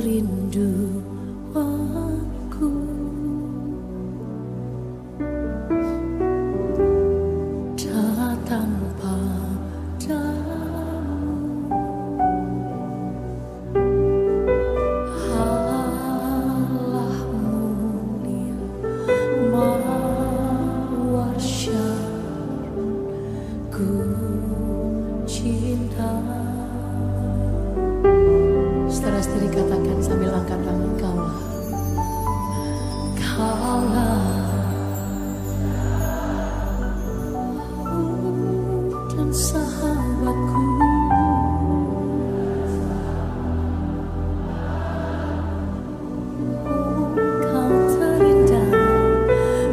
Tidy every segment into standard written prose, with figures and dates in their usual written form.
kerinduanku. Datang padamu, Allah mulia mawar syarku cinta. Saudara-saudari katakan sambil angkat tangan, Kaulah, Kaulah dan sahabatku. Kau terindah,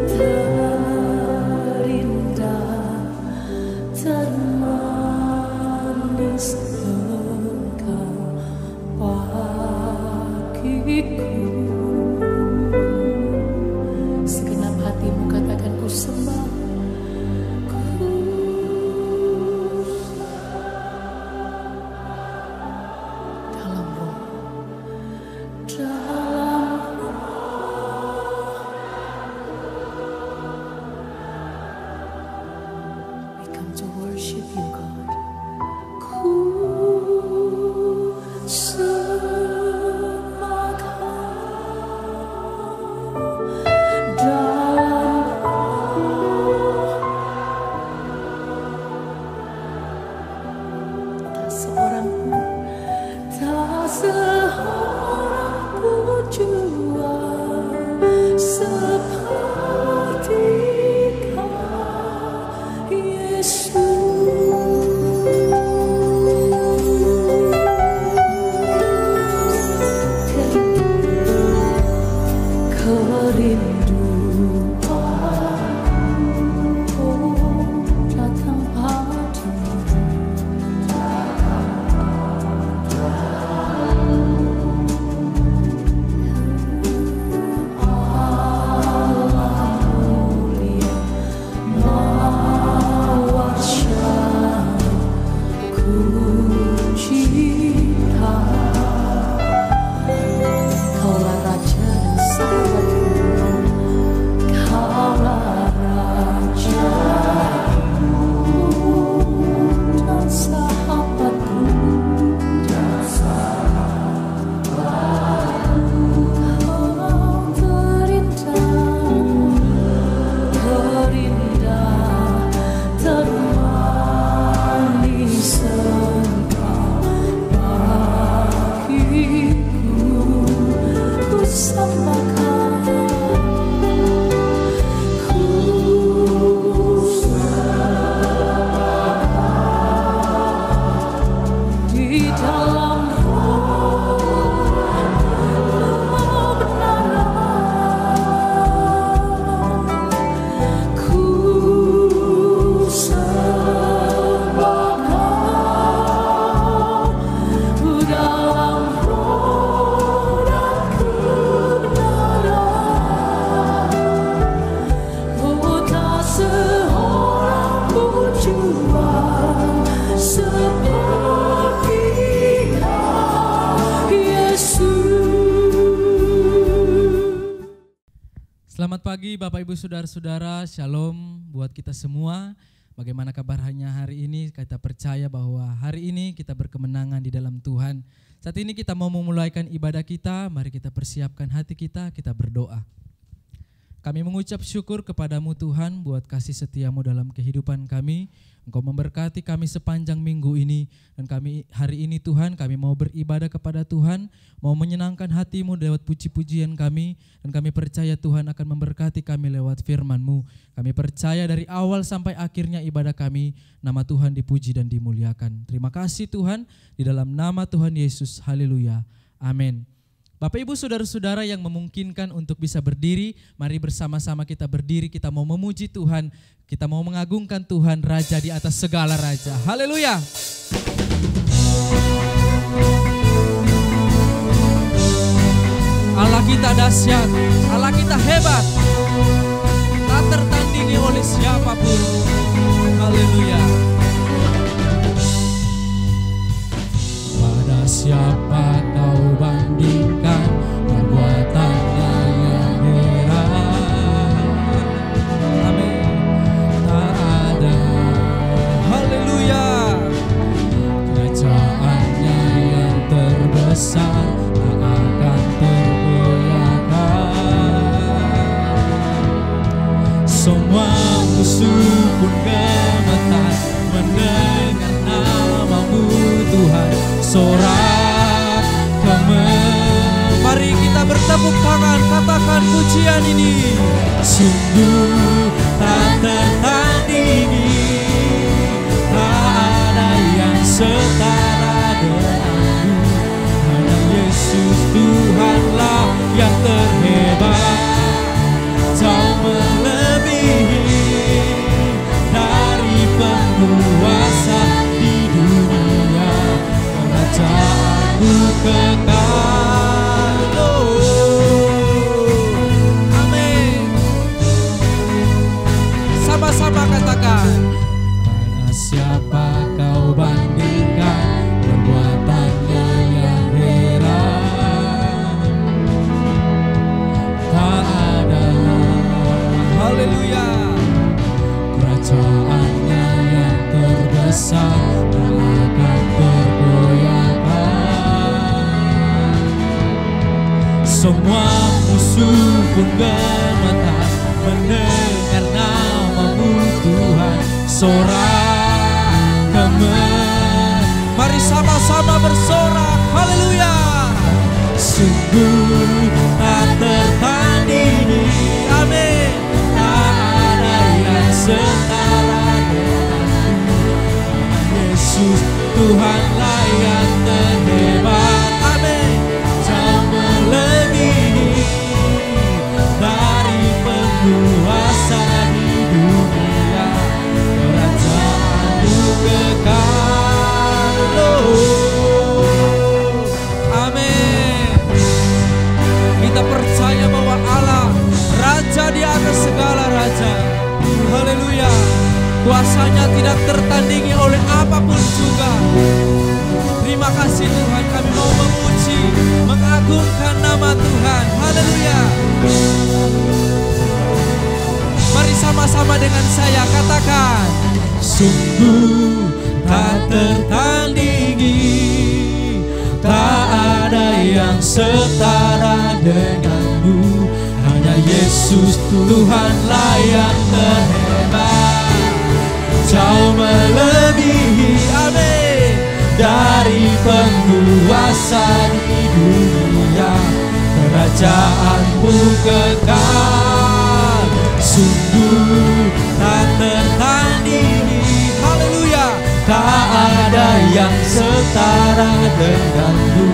terindah, termanis engkau bagiku. Segenap hatimu katakan ku sembah, ku dalam roh, dalam roh. We come to worship you, God. Ku sembah Kau dalam roh. Tak seorang pun jua seperti Kau, Yesus. Kerinduanku datang padamu, Allah mulia mawar syarku cinta. Kaulah Raja dan sahabatku, Kaulah Raja dan sahabatku. Kau terindah, terindah, termanis engkau bagiku. Ku sembah Kau, ku sembah Kau di dalam roh kebenaran. Ku sembah Kau dalam roh dan kebenaran. Oh, tak seorang pun jua seperti Kau, Yesus. Selamat pagi Bapak Ibu Saudara-saudara, Shalom buat kita semua. Bagaimana kabarnya hari ini? Kita percaya bahwa hari ini kita berkemenangan di dalam Tuhan. Saat ini kita mau memulaikan ibadah kita, mari kita persiapkan hati kita berdoa. Kami mengucap syukur kepadamu Tuhan buat kasih setiamu dalam kehidupan kami. Engkau memberkati kami sepanjang minggu ini. Dan kami hari ini Tuhan kami mau beribadah kepada Tuhan. Mau menyenangkan hatimu lewat puji-pujian kami. Dan kami percaya Tuhan akan memberkati kami lewat firman-Mu. Kami percaya dari awal sampai akhirnya ibadah kami. Nama Tuhan dipuji dan dimuliakan. Terima kasih Tuhan. Di dalam nama Tuhan Yesus. Haleluya. Amin. Bapak Ibu Saudara-saudara yang memungkinkan untuk bisa berdiri, mari bersama-sama kita berdiri, kita mau memuji Tuhan, kita mau mengagungkan Tuhan Raja di atas segala raja. Haleluya. Allah kita dahsyat, Allah kita hebat, tak tertandingi oleh siapapun. Haleluya. Pada siapa kau bandingkan Mari kita bertepuk tangan, katakan pujian ini. Sungguh tak tertandingi, tak ada yang setara denganmu. Hanya Yesus Tuhanlah yang terhebat, jauh melebihi dari penguasa di dunia. Kerajaanmu kekal. Amin. Sama-sama katakan. Mana siapa kau bandingkan perbuatannya yang heran? Tak ada. Haleluya. Kerajaannya yang terbesar tak akan tergoyahkan. Semua musuh pun gemetar mendengar namamu Tuhan. Sorak kemenangan, mari sama-sama bersorak. Haleluya. Sungguh tak tertandingi, amin. Tak ada yang setara denganmu. Yesus Tuhanlah yang terhebat, amin. Jauh melebihi dari penguasa di dunia. Kerajaanmu kekal. Amin. Kita percaya bahwa Allah Raja di atas segala raja. Haleluya. Kuasanya tidak tertandingi oleh apapun juga. Terima kasih Tuhan, kami mau memuji, mengagungkan nama Tuhan. Haleluya. Mari sama-sama dengan saya katakan. Sungguh tak tertandingi, tak ada yang setara denganmu. Hanya Yesus Tuhanlah yang terhebat, jauh melebihi, amin, dari penguasa di dunia. Kerajaanmu kekal. Sungguh tak tertandingi, haleluya. Tak ada yang setara denganmu.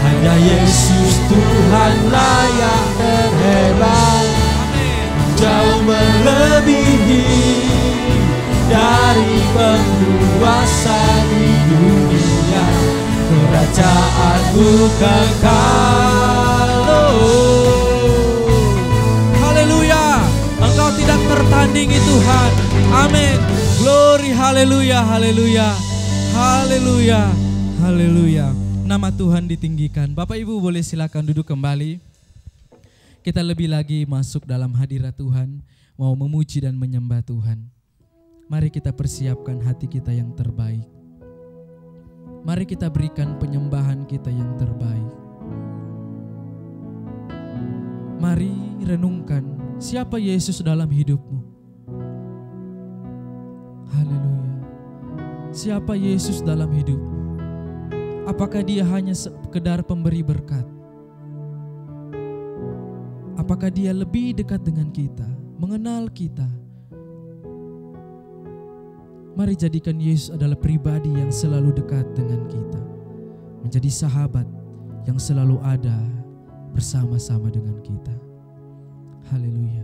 Hanya Yesus Tuhanlah yang terhebat, jauh melebihi dari penguasa di dunia. Kerajaanmu kekal. Haleluya. Engkau tidak tertandingi Tuhan. Amin. Glory, haleluya, haleluya, haleluya, haleluya. Nama Tuhan ditinggikan. Bapak Ibu boleh silakan duduk kembali. Kita lebih lagi masuk dalam hadirat Tuhan, mau memuji dan menyembah Tuhan. Mari kita persiapkan hati kita yang terbaik. Mari kita berikan penyembahan kita yang terbaik. Mari renungkan siapa Yesus dalam hidupmu. Haleluya. Siapa Yesus dalam hidupmu? Apakah dia hanya sekedar pemberi berkat? Apakah dia lebih dekat dengan kita, mengenal kita? Mari jadikan Yesus adalah pribadi yang selalu dekat dengan kita, menjadi sahabat yang selalu ada bersama-sama dengan kita. Haleluya.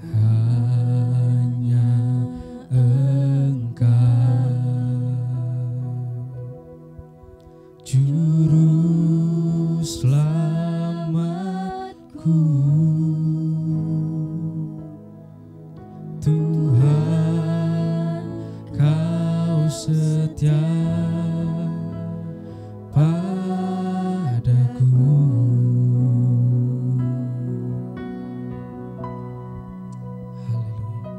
Hanya Engkau Juru selamatku, Tuhan Kau setia padaku. Haleluya.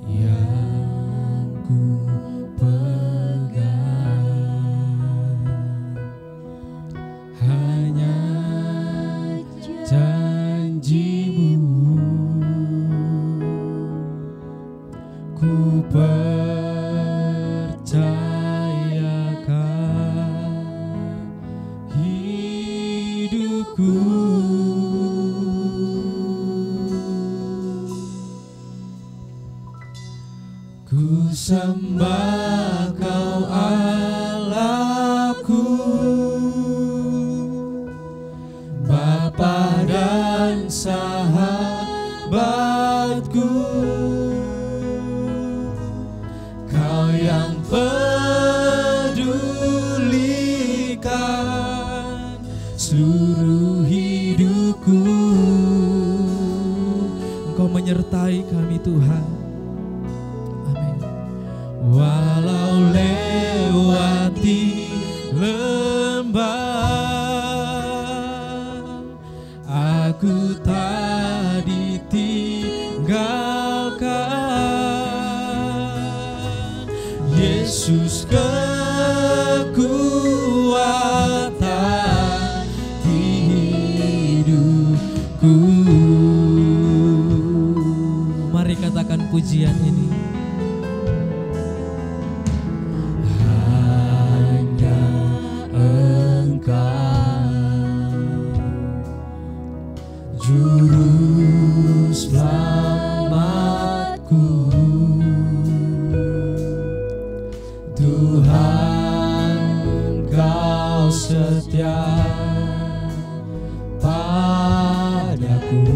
Yang ku pegang hanya janji-Mu, ku percaya sembah Kau Allahku, Bapa dan sahabatku, Kau yang pedulikan seluruh hidupku. Engkau menyertai kami Tuhan. Amin. Walau lewati lembah, aku tak ditinggalkan. Yesus kekuatan hidupku. Mari katakan pujian ini. Hanya Engkau, Juru selamatku, Tuhan Kau setia padaku.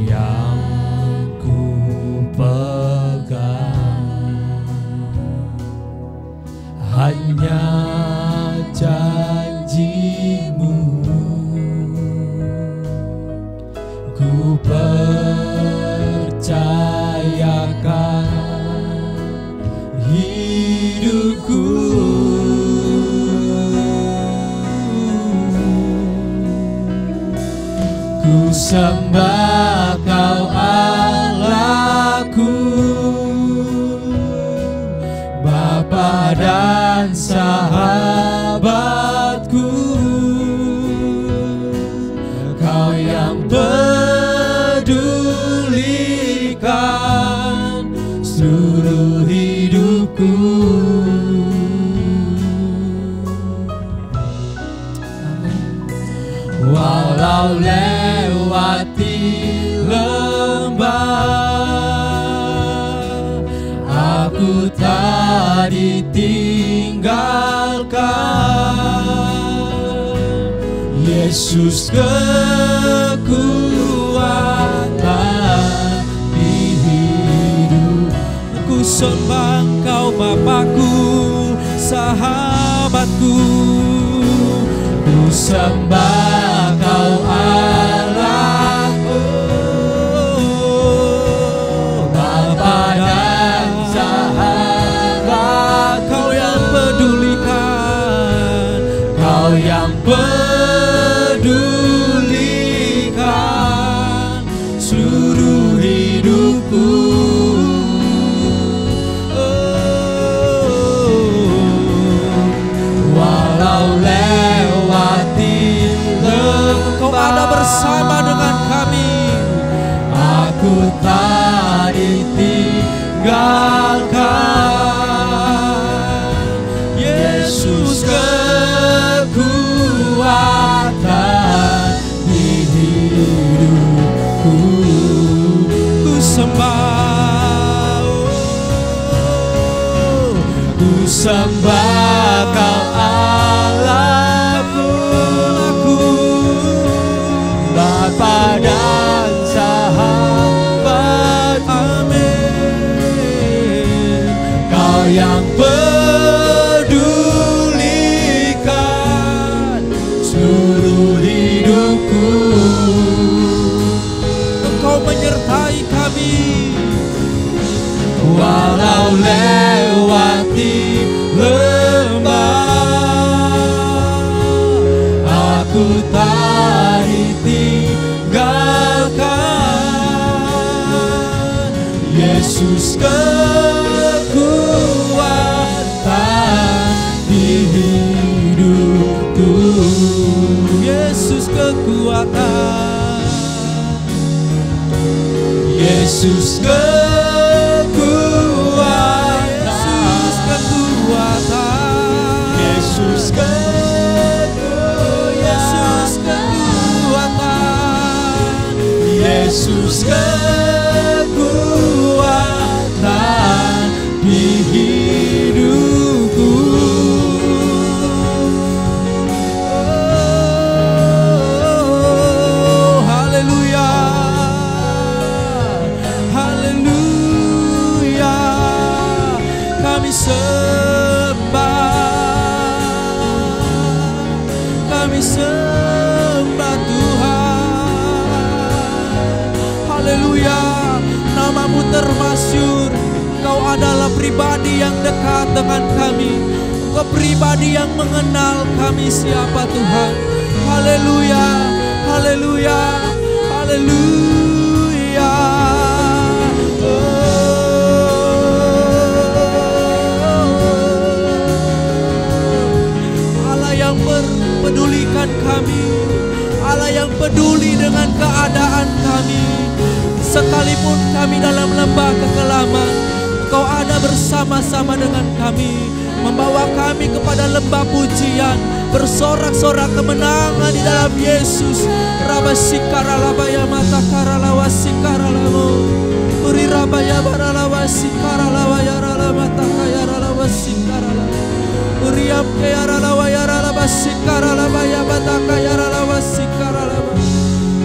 Yang ku pegang hanya janji-Mu, ku percayakan hidupku. Ku sembah Kau Allahku, Bapa dan sahabatku, Kau yang pedulikan seluruh hidupku. Walau lewati lembah, aku tak ditinggalkan. Yesus kekuatan di hidupku. Sembah Engkau Bapakku, sahabatku. Ku sembah Kau Allahku, Bapa dan sahabat. Kau yang pedulikan, Kau yang pedulikan seluruh hidupku. Walau lewati lembah, Kau ada bersama dengan kami. aku tak ditinggalkan. Yesus kekuatan di hidupku. Ku sembah, Ku sembah Kau Allahku, Bapa dan sahabat. amin. Kau yang pedulikan seluruh hidupku. Engkau menyertai kami. Walau lewati lembah, aku tak ditinggalkan. Yesus kekuatan di hidupku. Yesus kekuatan, Yesus kekuatan, Yesus kekuatan, Yesus Yesus kekuatan. Yesus kekuatan di hidupku. Oh, haleluya. Haleluya. Kami sembah Tuhan. Haleluya. Namamu termasyur. Kau adalah pribadi yang dekat dengan kami. Kau pribadi yang mengenal kami siapa Tuhan. Haleluya. Haleluya. Haleluya. Allah yang pedulikan kami, Allah yang peduli dengan keadaan kami. Sekalipun kami dalam lembah kekelaman, Engkau ada bersama-sama dengan kami, membawa kami kepada lembah pujian, bersorak-sorak kemenangan di dalam Yesus. Rabasikara labaya mata kara lawasikara lamo, uri rabaya baralawasikara lawaya ralamata kaya ralawasikara lamo, uriam kaya ralawaya ralawasikara labaya mata kaya ralawasikara lamo.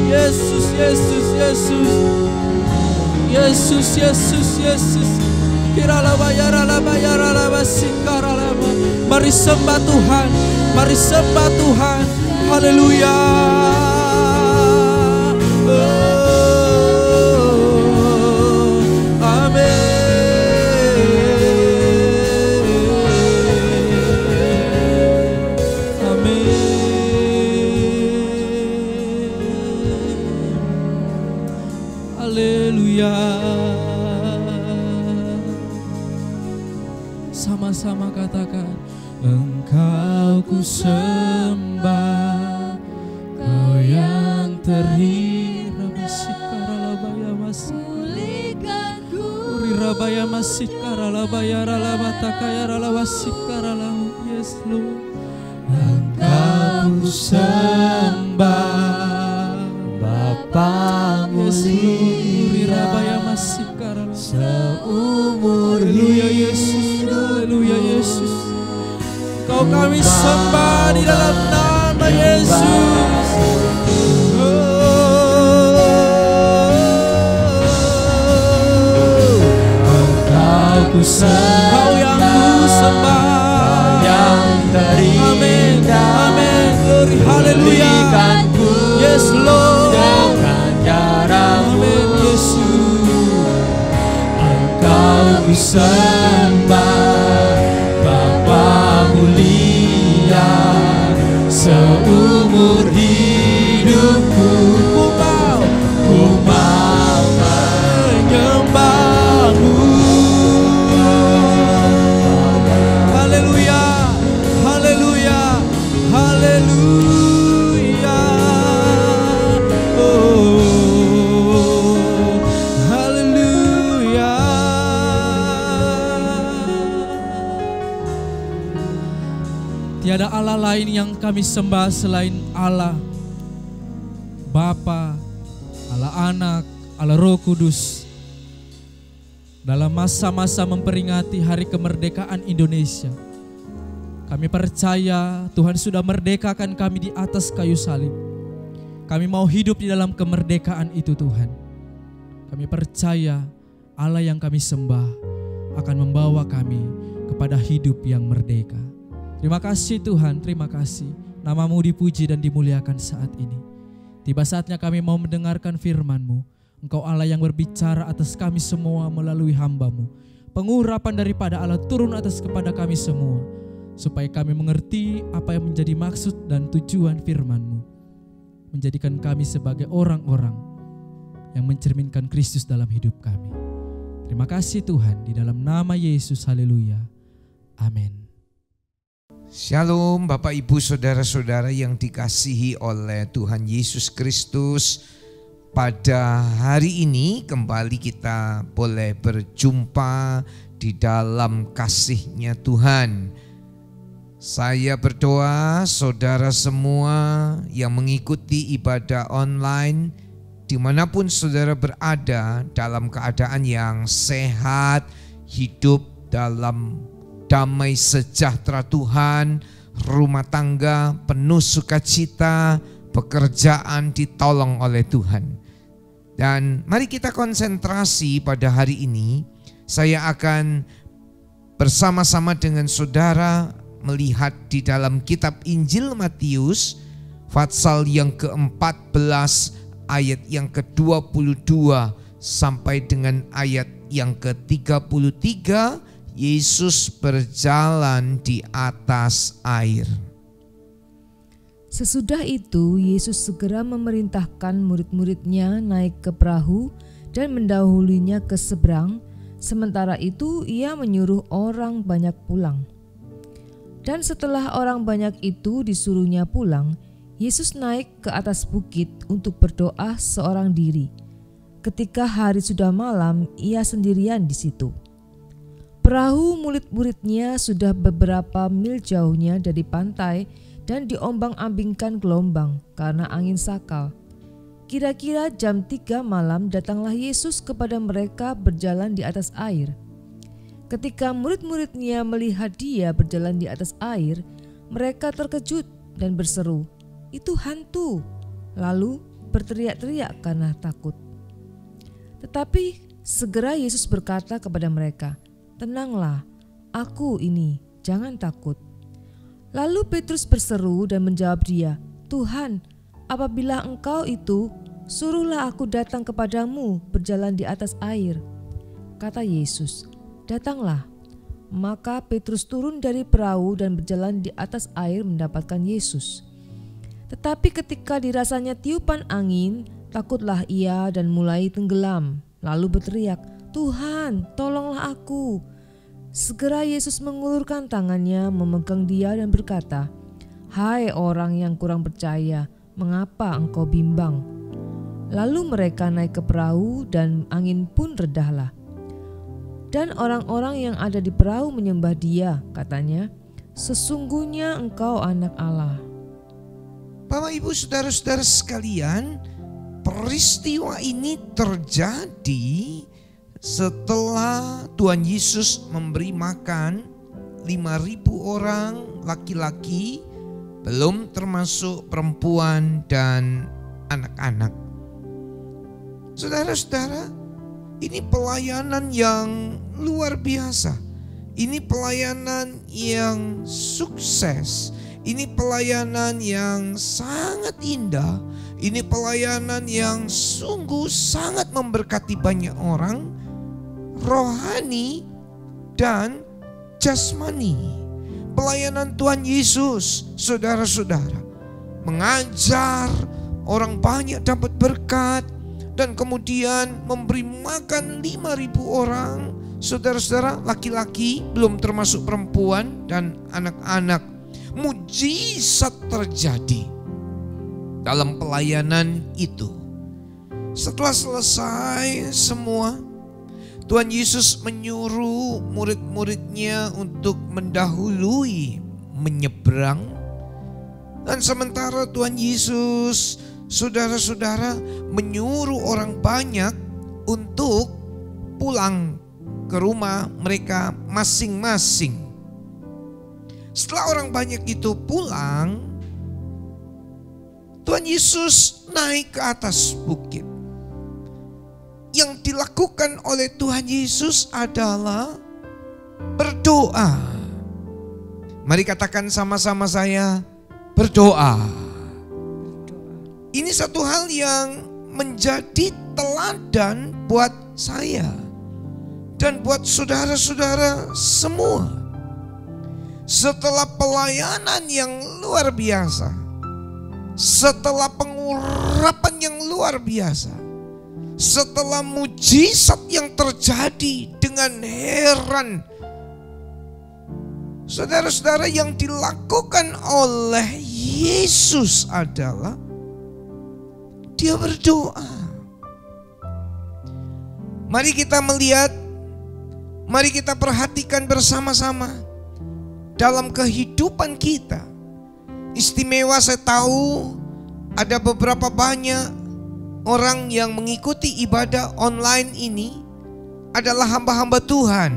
Yesus, Yesus, Yesus, Yesus, Yesus, Yesus. Mari sembah Tuhan, mari sembah Tuhan. Haleluya. Oh, amin. Amin. Haleluya. Sama-sama katakan, Engkau ku sembah, Kau yang terhina masikara labaya Pulihkanku, uri rabaya masikara labaya ralabata kaya ralawasikara lahu. Yes Lord. Engkau ku sembah, Bapa Yes Lord. Uri mulia, rabaya masikara lahu. seumur Haleluya Yesus, haleluya Yesus. Kau kami sembah di dalam nama Yesus. Engkau ku sembah, Kau yang ku sembah. Kau yang Amin, terindah, amin, glory, haleluya. pulihkanku Yes Lord. dengan darah-Mu. Amin Yesus. Engkau ku sembah, Bapa mulia, seumur hidupku ku mau menyembah-Mu. Haleluya, haleluya, haleluya. Oh, haleluya. Tiada Allah lain yang kami sembah selain Allah Bapa, Allah Anak, Allah Roh Kudus. Dalam masa-masa memperingati hari kemerdekaan Indonesia, kami percaya Tuhan sudah merdekakan kami di atas kayu salib. Kami mau hidup di dalam kemerdekaan itu Tuhan. Kami percaya Allah yang kami sembah akan membawa kami kepada hidup yang merdeka. Terima kasih Tuhan, terima kasih. Nama-Mu dipuji dan dimuliakan saat ini. Tiba saatnya kami mau mendengarkan firman-Mu. Engkau Allah yang berbicara atas kami semua melalui hamba-Mu. Pengurapan daripada Allah turun atas kepada kami semua, supaya kami mengerti apa yang menjadi maksud dan tujuan firman-Mu. Menjadikan kami sebagai orang-orang yang mencerminkan Kristus dalam hidup kami. Terima kasih Tuhan, di dalam nama Yesus, haleluya. Amin. Shalom Bapak Ibu Saudara-saudara yang dikasihi oleh Tuhan Yesus Kristus. Pada hari ini kembali kita boleh berjumpa di dalam kasih-Nya Tuhan. Saya berdoa saudara semua yang mengikuti ibadah online dimanapun saudara berada, dalam keadaan yang sehat, hidup dalam damai sejahtera Tuhan, rumah tangga penuh sukacita, pekerjaan ditolong oleh Tuhan. Dan mari kita konsentrasi pada hari ini. Saya akan bersama-sama dengan saudara melihat di dalam kitab Injil Matius pasal yang ke-14 ayat yang ke-22 sampai dengan ayat yang ke-33. Yesus berjalan di atas air. Sesudah itu Yesus segera memerintahkan murid-muridnya naik ke perahu dan mendahulunya ke seberang. Sementara itu ia menyuruh orang banyak pulang. Dan setelah orang banyak itu disuruhnya pulang, Yesus naik ke atas bukit untuk berdoa seorang diri. Ketika hari sudah malam, ia sendirian di situ. Perahu murid-muridnya sudah beberapa mil jauhnya dari pantai dan diombang-ambingkan gelombang karena angin sakal. Kira-kira jam 3 malam datanglah Yesus kepada mereka berjalan di atas air. Ketika murid-muridnya melihat dia berjalan di atas air, mereka terkejut dan berseru, "Itu hantu!" Lalu berteriak-teriak karena takut. Tetapi segera Yesus berkata kepada mereka, "Tenanglah, aku ini, jangan takut." Lalu Petrus berseru dan menjawab dia, "Tuhan, apabila Engkau itu, suruhlah aku datang kepadamu berjalan di atas air." Kata Yesus, "Datanglah." Maka Petrus turun dari perahu dan berjalan di atas air mendapatkan Yesus. Tetapi ketika dirasanya tiupan angin, takutlah ia dan mulai tenggelam, lalu berteriak, "Tuhan, tolonglah aku." Segera Yesus mengulurkan tangannya, memegang dia dan berkata, "Hai orang yang kurang percaya, mengapa engkau bimbang?" Lalu mereka naik ke perahu dan angin pun redahlah. Dan orang-orang yang ada di perahu menyembah dia, katanya, "Sesungguhnya engkau anak Allah." Bapak Ibu saudara-saudara sekalian, peristiwa ini terjadi setelah Tuhan Yesus memberi makan 5.000 orang laki-laki, belum termasuk perempuan dan anak-anak. Saudara-saudara, ini pelayanan yang luar biasa. Ini pelayanan yang sukses. Ini pelayanan yang sangat indah. Ini pelayanan yang sungguh sangat memberkati banyak orang, rohani dan jasmani. Pelayanan Tuhan Yesus, saudara-saudara, mengajar orang banyak dapat berkat, dan kemudian memberi makan 5.000 orang, saudara-saudara, laki-laki, belum termasuk perempuan dan anak-anak. Mujizat terjadi dalam pelayanan itu. Setelah selesai semua, Tuhan Yesus menyuruh murid-muridnya untuk mendahului, menyeberang. Dan sementara Tuhan Yesus, saudara-saudara, menyuruh orang banyak untuk pulang ke rumah mereka masing-masing. Setelah orang banyak itu pulang, Tuhan Yesus naik ke atas bukit. Yang dilakukan oleh Tuhan Yesus adalah berdoa. Mari katakan sama-sama saya, berdoa. Ini satu hal yang menjadi teladan buat saya dan buat saudara-saudara semua. Setelah pelayanan yang luar biasa, setelah pengurapan yang luar biasa, setelah mujizat yang terjadi dengan heran, saudara-saudara, yang dilakukan oleh Yesus adalah dia berdoa. Mari kita melihat, mari kita perhatikan bersama-sama dalam kehidupan kita. Istimewa, saya tahu ada beberapa banyak orang yang mengikuti ibadah online ini adalah hamba-hamba Tuhan.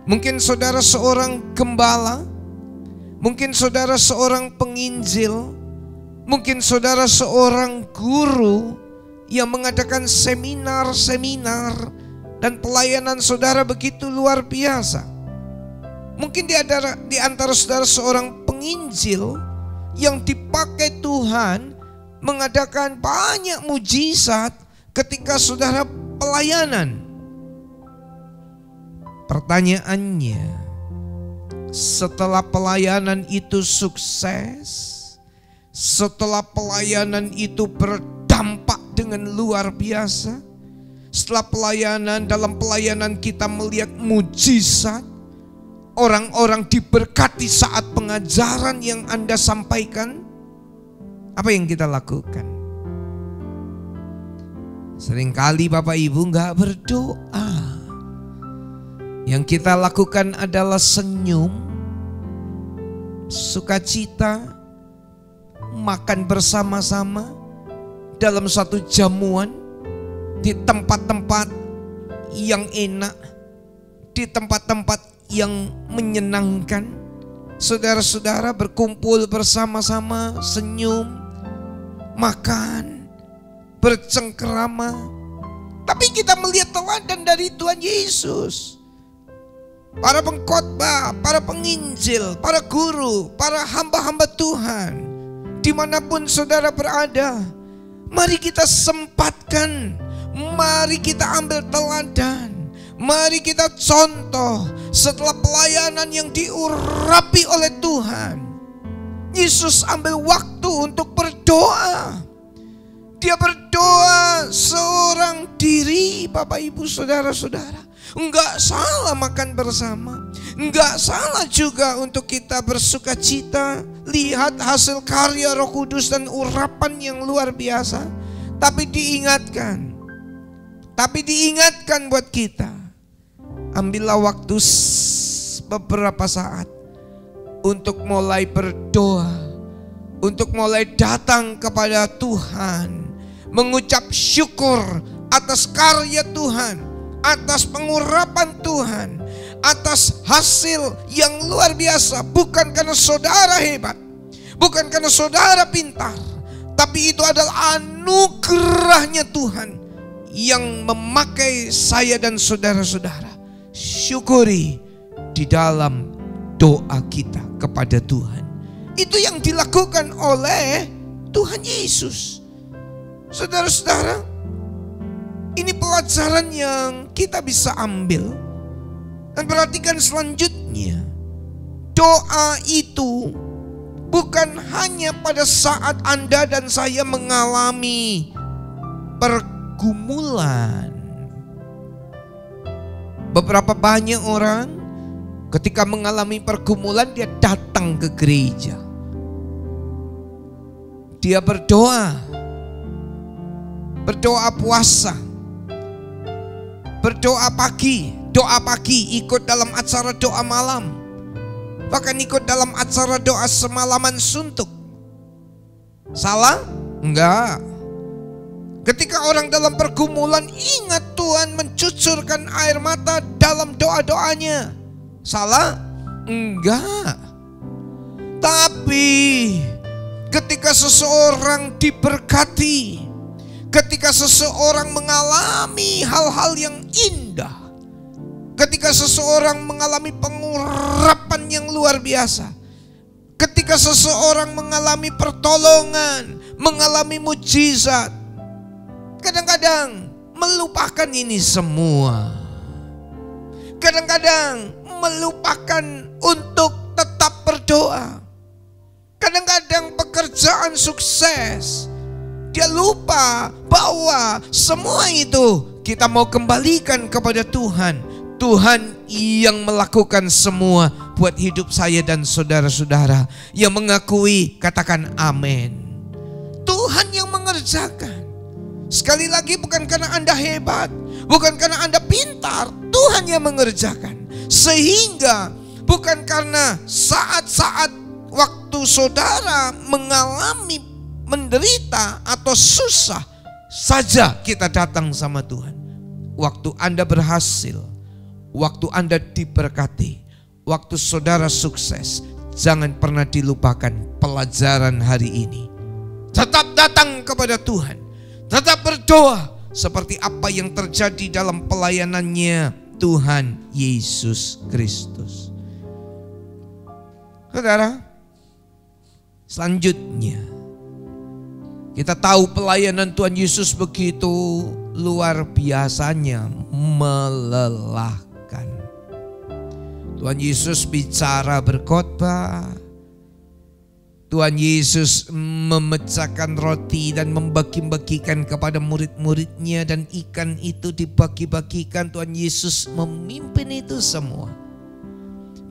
Mungkin saudara seorang gembala, mungkin saudara seorang penginjil, mungkin saudara seorang guru yang mengadakan seminar-seminar dan pelayanan saudara begitu luar biasa. Mungkin di antara saudara seorang penginjil yang dipakai Tuhan mengadakan banyak mujizat ketika saudara pelayanan. Pertanyaannya, setelah pelayanan itu sukses, setelah pelayanan itu berdampak dengan luar biasa, setelah dalam pelayanan kita melihat mujizat, orang-orang diberkati saat pengajaran yang Anda sampaikan, apa yang kita lakukan? Seringkali Bapak Ibu nggak berdoa. Yang kita lakukan adalah senyum, sukacita, makan bersama-sama dalam satu jamuan di tempat-tempat yang enak, di tempat-tempat yang menyenangkan. Saudara-saudara berkumpul bersama-sama, senyum, makan, bercengkerama. Tapi kita melihat teladan dari Tuhan Yesus. Para pengkhotbah, para penginjil, para guru, para hamba-hamba Tuhan, dimanapun saudara berada, mari kita sempatkan, mari kita ambil teladan, mari kita contoh. Setelah pelayanan yang diurapi oleh Tuhan, Yesus ambil waktu untuk berdoa. Dia berdoa seorang diri, Bapak Ibu saudara-saudara. Enggak salah makan bersama, enggak salah juga untuk kita bersuka cita, lihat hasil karya Roh Kudus dan urapan yang luar biasa. Tapi diingatkan buat kita, ambillah waktu beberapa saat untuk mulai berdoa, untuk mulai datang kepada Tuhan, mengucap syukur atas karya Tuhan, atas pengurapan Tuhan, atas hasil yang luar biasa. Bukan karena saudara hebat, bukan karena saudara pintar, tapi itu adalah anugerahnya Tuhan yang memakai saya dan saudara-saudara. Syukuri di dalam doa kita kepada Tuhan. Itu yang dilakukan oleh Tuhan Yesus. Saudara-saudara, ini pelajaran yang kita bisa ambil. Dan perhatikan selanjutnya, doa itu bukan hanya pada saat Anda dan saya mengalami pergumulan. Beberapa banyak orang ketika mengalami pergumulan dia datang ke gereja. Dia berdoa puasa, berdoa pagi, doa pagi, ikut dalam acara doa malam, bahkan ikut dalam acara doa semalaman suntuk. Salah? Enggak. Ketika orang dalam pergumulan, ingat Tuhan mencucurkan air mata dalam doa-doanya. Salah? Enggak. Tapi ketika seseorang diberkati, ketika seseorang mengalami hal-hal yang indah, ketika seseorang mengalami pengurapan yang luar biasa, ketika seseorang mengalami pertolongan, mengalami mujizat, kadang-kadang melupakan ini semua. Kadang-kadang melupakan untuk tetap berdoa. Kadang-kadang pekerjaan sukses, dia lupa bahwa semua itu kita mau kembalikan kepada Tuhan. Tuhan yang melakukan semua buat hidup saya dan saudara-saudara. Yang mengakui, katakan amin. Tuhan yang mengerjakan. Sekali lagi, bukan karena Anda hebat, bukan karena Anda pintar, Tuhan yang mengerjakan. Sehingga bukan karena saat-saat waktu saudara mengalami menderita atau susah, saja kita datang sama Tuhan. Waktu Anda berhasil, waktu Anda diberkati, waktu saudara sukses, jangan pernah dilupakan pelajaran hari ini. Tetap datang kepada Tuhan, tetap berdoa seperti apa yang terjadi dalam pelayanannya Tuhan Yesus Kristus. Saudara, selanjutnya kita tahu pelayanan Tuhan Yesus begitu luar biasanya melelahkan. Tuhan Yesus bicara berkhotbah, Tuhan Yesus memecahkan roti dan membagi-bagikan kepada murid-muridnya, dan ikan itu dibagi-bagikan. Tuhan Yesus memimpin itu semua.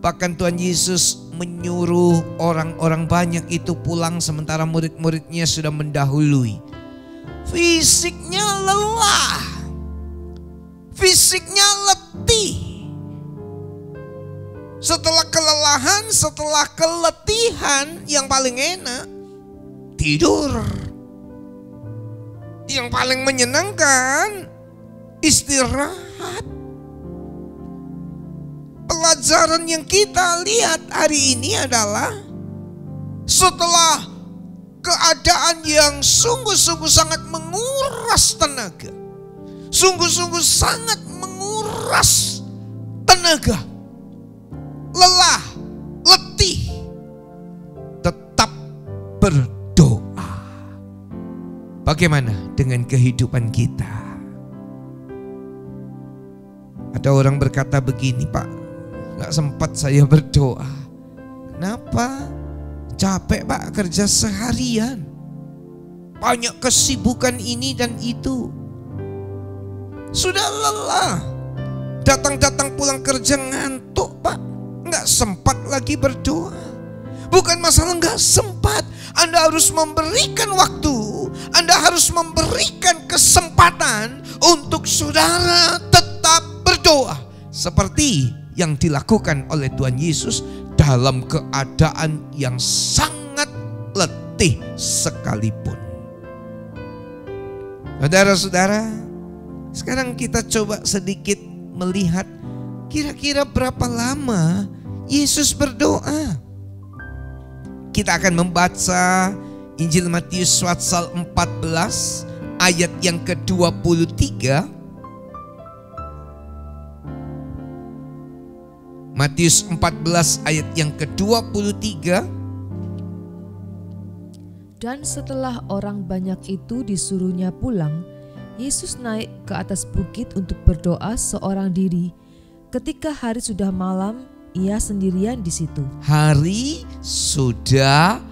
Bahkan Tuhan Yesus menyuruh orang-orang banyak itu pulang sementara murid-muridnya sudah mendahului. Fisiknya lelah, fisiknya letih. Setelah kelelahan, setelah keletihan, yang paling enak tidur. Yang paling menyenangkan istirahat. Pelajaran yang kita lihat hari ini adalah setelah keadaan yang sungguh-sungguh sangat menguras tenaga, sungguh-sungguh sangat menguras tenaga, lelah, letih, tetap berdoa. Bagaimana dengan kehidupan kita? Ada orang berkata begini, Pak, gak sempat saya berdoa. Kenapa? Capek Pak, kerja seharian, banyak kesibukan ini dan itu, sudah lelah, datang-datang pulang kerja ngantuk Pak, gak sempat lagi berdoa. Bukan masalah gak sempat, Anda harus memberikan waktu, Anda harus memberikan kesempatan untuk saudara tetap berdoa, seperti yang dilakukan oleh Tuhan Yesus dalam keadaan yang sangat letih sekalipun. Saudara-saudara, sekarang kita coba sedikit melihat kira-kira berapa lama Yesus berdoa. Kita akan membaca Injil Matius pasal 14 ayat yang ke-23. Matius 14 ayat yang ke-23. Dan setelah orang banyak itu disuruhnya pulang, Yesus naik ke atas bukit untuk berdoa seorang diri. Ketika hari sudah malam, ia sendirian di situ. Hari sudah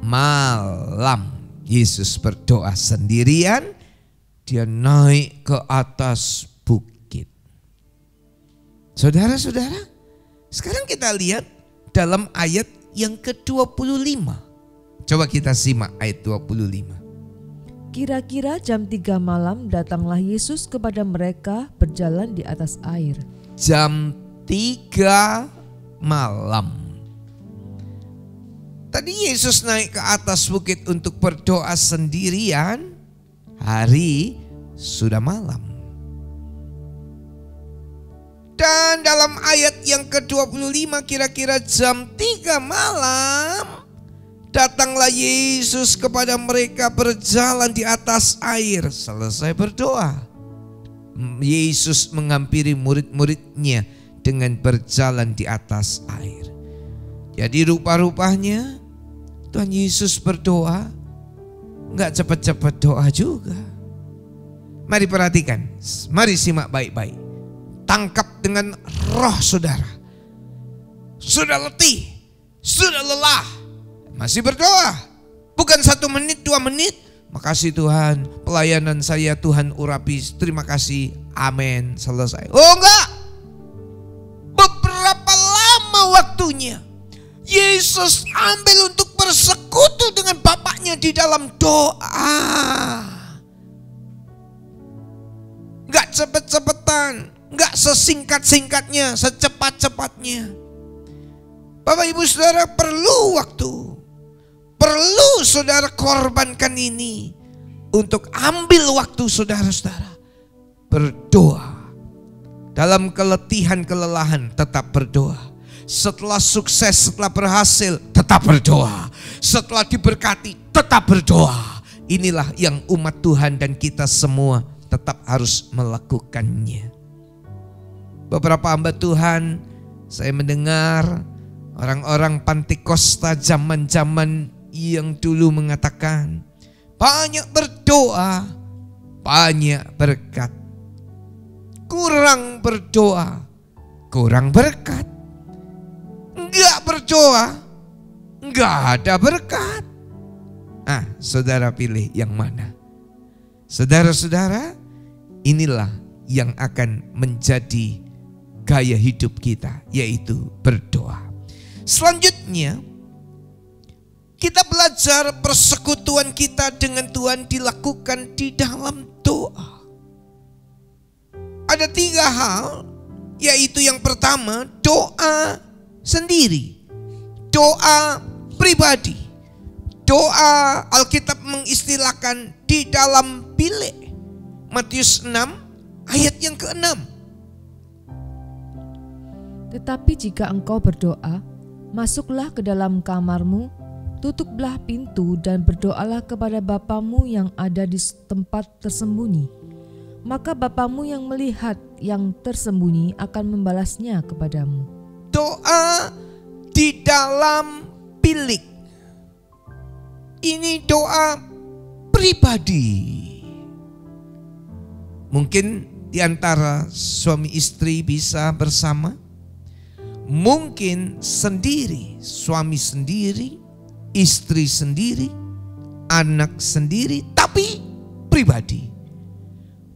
malam, Yesus berdoa sendirian. Dia naik ke atas bukit. Saudara-saudara, sekarang kita lihat dalam ayat yang ke-25. Coba kita simak ayat 25. Kira-kira jam 3 malam datanglah Yesus kepada mereka berjalan di atas air. Jam 3 malam. Tadi Yesus naik ke atas bukit untuk berdoa sendirian. Hari sudah malam. Dan dalam ayat yang ke-25, kira-kira jam 3 malam, datanglah Yesus kepada mereka berjalan di atas air. Selesai berdoa, Yesus menghampiri murid-muridnya dengan berjalan di atas air. Jadi rupa-rupanya Tuhan Yesus berdoa gak cepat-cepat doa juga. Mari perhatikan, mari simak baik-baik. Tangkap dengan roh saudara. Sudah letih, sudah lelah, masih berdoa. Bukan 1 menit, 2 menit. Makasih Tuhan, pelayanan saya Tuhan urapi. Terima kasih, amin, selesai. Oh enggak. Beberapa lama waktunya Yesus ambil untuk bersekutu dengan Bapaknya di dalam doa. Enggak cepet-cepetan, enggak sesingkat-singkatnya, secepat-cepatnya. Bapak Ibu Saudara, perlu waktu, perlu saudara korbankan ini untuk ambil waktu saudara-saudara berdoa. Dalam keletihan, kelelahan tetap berdoa. Setelah sukses, setelah berhasil tetap berdoa. Setelah diberkati tetap berdoa. Inilah yang umat Tuhan dan kita semua tetap harus melakukannya. Beberapa hamba Tuhan, saya mendengar orang-orang Pantekosta zaman-zaman yang dulu mengatakan, banyak berdoa, banyak berkat. Kurang berdoa, kurang berkat. Enggak berdoa, enggak ada berkat. Saudara pilih yang mana? Saudara-saudara, inilah yang akan menjadi gaya hidup kita, yaitu berdoa. Selanjutnya, kita belajar persekutuan kita dengan Tuhan dilakukan di dalam doa. Ada 3 hal, yaitu yang pertama, doa sendiri, doa pribadi. Doa Alkitab mengistilahkan di dalam bilik. Matius 6 ayat yang ke-6. Tetapi jika engkau berdoa, masuklah ke dalam kamarmu, tutuplah pintu dan berdoalah kepada Bapamu yang ada di tempat tersembunyi. Maka Bapamu yang melihat yang tersembunyi akan membalasnya kepadamu. Doa di dalam bilik. Ini doa pribadi. Mungkin di antara suami istri bisa bersama. Mungkin sendiri, suami sendiri, istri sendiri, anak sendiri, tapi pribadi.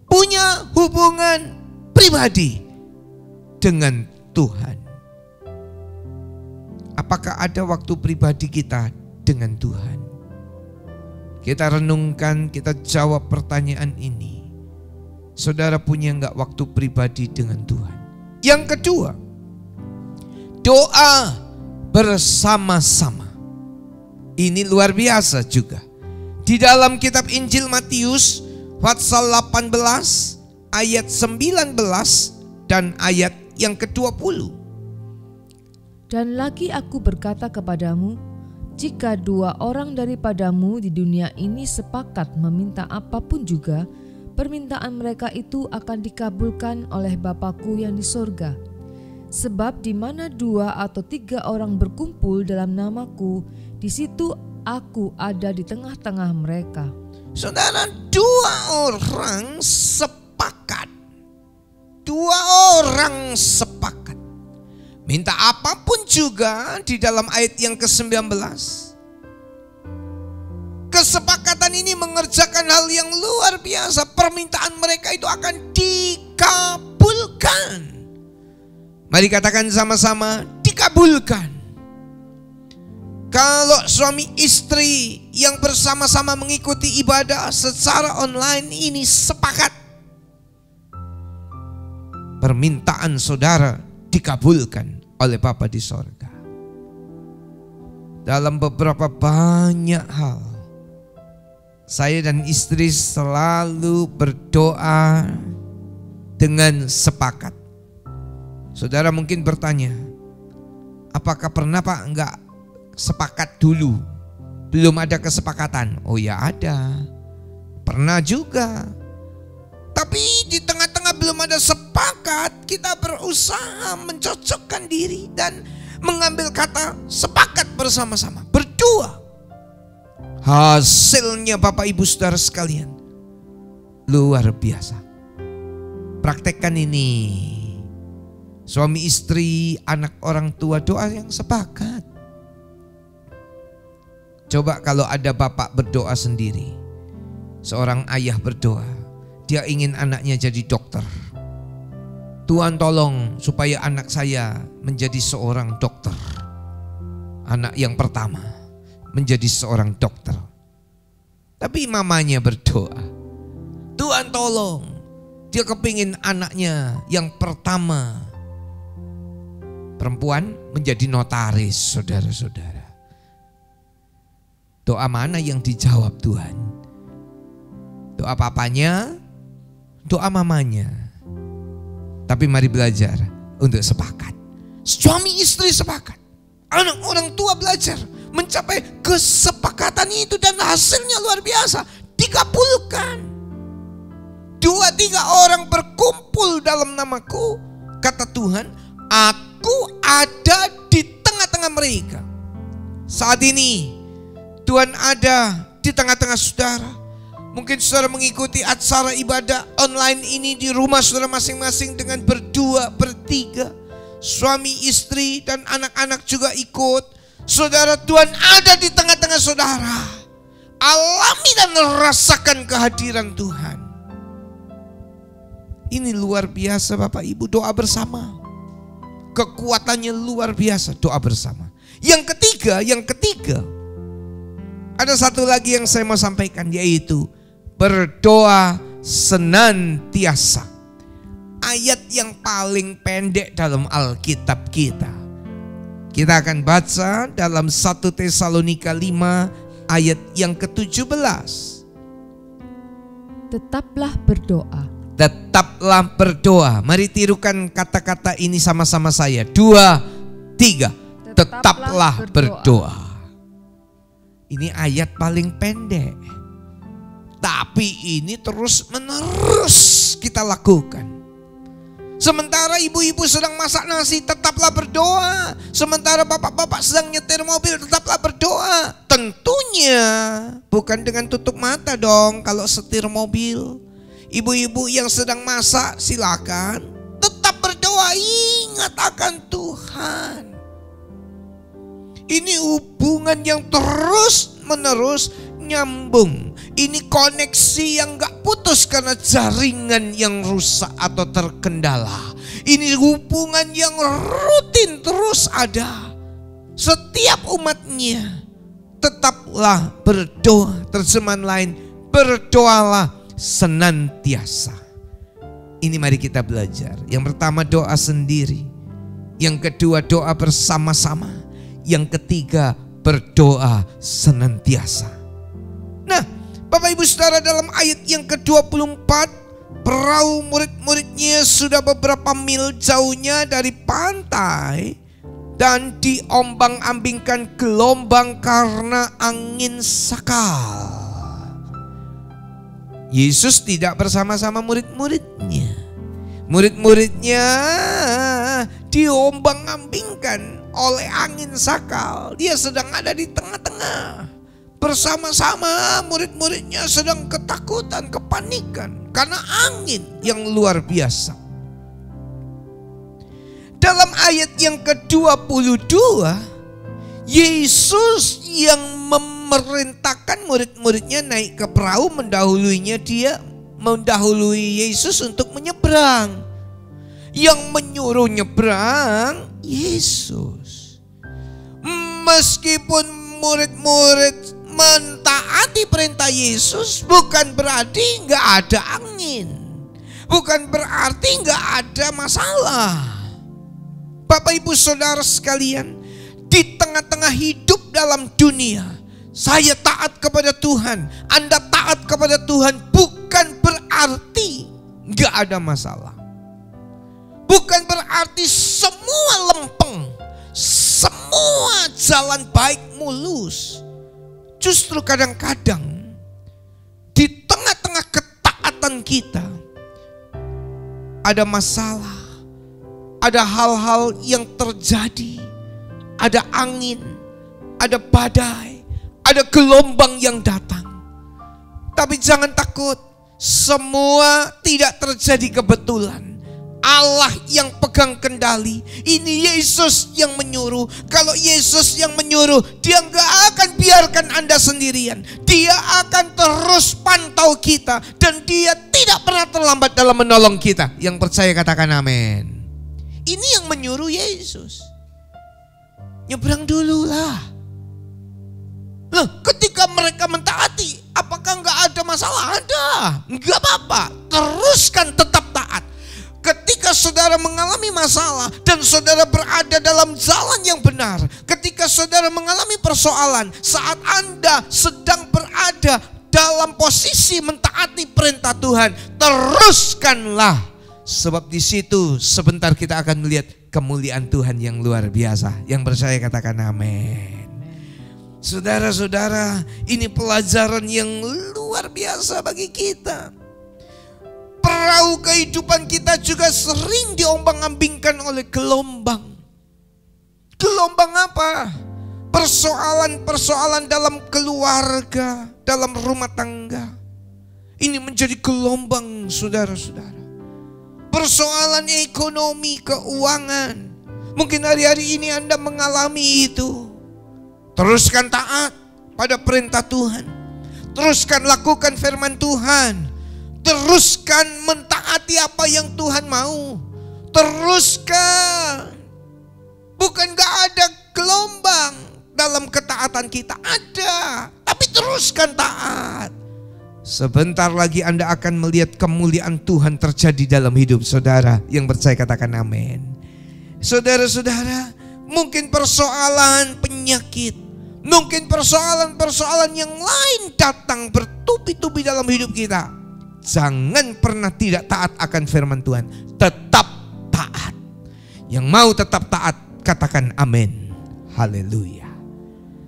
Punya hubungan pribadi dengan Tuhan. Apakah ada waktu pribadi kita dengan Tuhan? Kita renungkan, kita jawab pertanyaan ini. Saudara punya enggak waktu pribadi dengan Tuhan? Yang kedua, doa bersama-sama. Ini luar biasa juga. Di dalam kitab Injil Matius pasal 18 ayat 19 dan ayat yang ke-20. Dan lagi aku berkata kepadamu, jika 2 orang daripadamu di dunia ini sepakat meminta apapun juga, permintaan mereka itu akan dikabulkan oleh Bapa-Ku yang di sorga. Sebab di mana 2 atau 3 orang berkumpul dalam nama-Ku, di situ Aku ada di tengah-tengah mereka. Saudara, 2 orang sepakat. 2 orang sepakat. Minta apapun juga di dalam ayat yang ke-19. Kesepakatan ini mengerjakan hal yang luar biasa. Permintaan mereka itu akan dikabulkan. Mari katakan sama-sama, dikabulkan. Kalau suami istri yang bersama-sama mengikuti ibadah secara online ini sepakat, permintaan saudara dikabulkan oleh Bapa di sorga. Dalam beberapa banyak hal, saya dan istri selalu berdoa dengan sepakat. Saudara mungkin bertanya, apakah pernah Pak enggak sepakat dulu? Belum ada kesepakatan. Oh ya ada. Pernah juga. Tapi di tengah-tengah belum ada sepakat, kita berusaha mencocokkan diri dan mengambil kata sepakat bersama-sama. Berdoa. Hasilnya Bapak Ibu Saudara sekalian, luar biasa. Praktekkan ini. Suami istri, anak orang tua, doa yang sepakat. Coba kalau ada bapak berdoa sendiri, seorang ayah berdoa, dia ingin anaknya jadi dokter. Tuhan tolong supaya anak saya menjadi seorang dokter. Anak yang pertama menjadi seorang dokter. Tapi mamanya berdoa, Tuhan tolong, dia kepingin anaknya yang pertama perempuan menjadi notaris, saudara-saudara. Doa mana yang dijawab Tuhan? Doa papanya, doa mamanya. Tapi mari belajar untuk sepakat. Suami istri sepakat. Anak orang tua belajar mencapai kesepakatan itu dan hasilnya luar biasa. Dikabulkan. 2-3 orang berkumpul dalam namaku, kata Tuhan, aku ada di tengah-tengah mereka. Saat ini Tuhan ada di tengah-tengah saudara. Mungkin saudara mengikuti acara ibadah online ini di rumah saudara masing-masing dengan berdua, bertiga. Suami, istri, dan anak-anak juga ikut. Saudara, Tuhan ada di tengah-tengah saudara. Alami dan rasakan kehadiran Tuhan. Ini luar biasa Bapak Ibu, doa bersama. Kekuatannya luar biasa, doa bersama. Yang ketiga, ada satu lagi yang saya mau sampaikan, yaitu berdoa senantiasa. Ayat yang paling pendek dalam Alkitab kita. Kita akan baca dalam 1 Tesalonika 5 ayat yang ke-17. Tetaplah berdoa. Tetaplah berdoa. Mari tirukan kata-kata ini sama-sama saya. 2, 3. Tetaplah berdoa. Ini ayat paling pendek. Tapi ini terus menerus kita lakukan. Sementara ibu-ibu sedang masak nasi, tetaplah berdoa. Sementara bapak-bapak sedang nyetir mobil, tetaplah berdoa. Tentunya bukan dengan tutup mata dong kalau setir mobil. Ibu-ibu yang sedang masak silakan tetap berdoa, ingat akan Tuhan. Ini hubungan yang terus menerus nyambung. Ini koneksi yang gak putus karena jaringan yang rusak atau terkendala. Ini hubungan yang rutin terus ada. Setiap umatnya tetaplah berdoa. Terjemahan lain, berdoalah senantiasa. Ini mari kita belajar. Yang pertama doa sendiri. Yang kedua doa bersama-sama. Yang ketiga berdoa senantiasa. Nah, Bapak Ibu Saudara, dalam ayat yang ke-24, perahu murid-muridnya sudah beberapa mil jauhnya dari pantai dan diombang-ambingkan gelombang karena angin sakal. Yesus tidak bersama-sama murid-muridnya. Murid-muridnya diombang-ambingkan oleh angin sakal. Dia sedang ada di tengah-tengah. Bersama-sama murid-muridnya sedang ketakutan, kepanikan karena angin yang luar biasa. Dalam ayat yang ke-22, Yesus yang memerintahkan murid-muridnya naik ke perahu, mendahului Yesus untuk menyeberang. Yang menyuruh nyeberang Yesus. Meskipun murid-murid mentaati perintah Yesus, bukan berarti nggak ada angin, bukan berarti nggak ada masalah. Bapak Ibu Saudara sekalian, di tengah-tengah hidup dalam dunia, saya taat kepada Tuhan, Anda taat kepada Tuhan, bukan berarti nggak ada masalah, bukan berarti semua lempeng, semua jalan baik mulus. Justru kadang-kadang di tengah-tengah ketaatan kita ada masalah, ada hal-hal yang terjadi, ada angin, ada badai, ada gelombang yang datang. Tapi jangan takut, semua tidak terjadi kebetulan. Allah yang pegang kendali. Ini Yesus yang menyuruh. Kalau Yesus yang menyuruh, Dia gak akan biarkan Anda sendirian. Dia akan terus pantau kita, dan Dia tidak pernah terlambat dalam menolong kita. Yang percaya katakan amin. Ini yang menyuruh Yesus. Nyebrang dululah. Loh, ketika mereka mentaati, apakah gak ada masalah? Ada. Gak apa-apa, teruskan tetap taat. Ketika saudara mengalami masalah dan saudara berada dalam jalan yang benar, ketika saudara mengalami persoalan, saat Anda sedang berada dalam posisi mentaati perintah Tuhan, teruskanlah. Sebab di situ sebentar kita akan melihat kemuliaan Tuhan yang luar biasa. Yang percaya katakan amin. Saudara-saudara, ini pelajaran yang luar biasa bagi kita. Perahu kehidupan kita juga sering diombang-ambingkan oleh gelombang. Gelombang apa? Persoalan-persoalan dalam keluarga, dalam rumah tangga. Ini menjadi gelombang, saudara-saudara. Persoalan ekonomi, keuangan. Mungkin hari-hari ini Anda mengalami itu. Teruskan taat pada perintah Tuhan. Teruskan lakukan firman Tuhan. Teruskan mentaati apa yang Tuhan mau. Teruskan. Bukan gak ada gelombang dalam ketaatan kita. Ada. Tapi teruskan taat. Sebentar lagi Anda akan melihat kemuliaan Tuhan terjadi dalam hidup saudara. Yang percaya katakan amin. Saudara-saudara, mungkin persoalan penyakit, mungkin persoalan-persoalan yang lain datang bertubi-tubi dalam hidup kita. Jangan pernah tidak taat akan firman Tuhan. Tetap taat. Yang mau tetap taat katakan amin. Haleluya.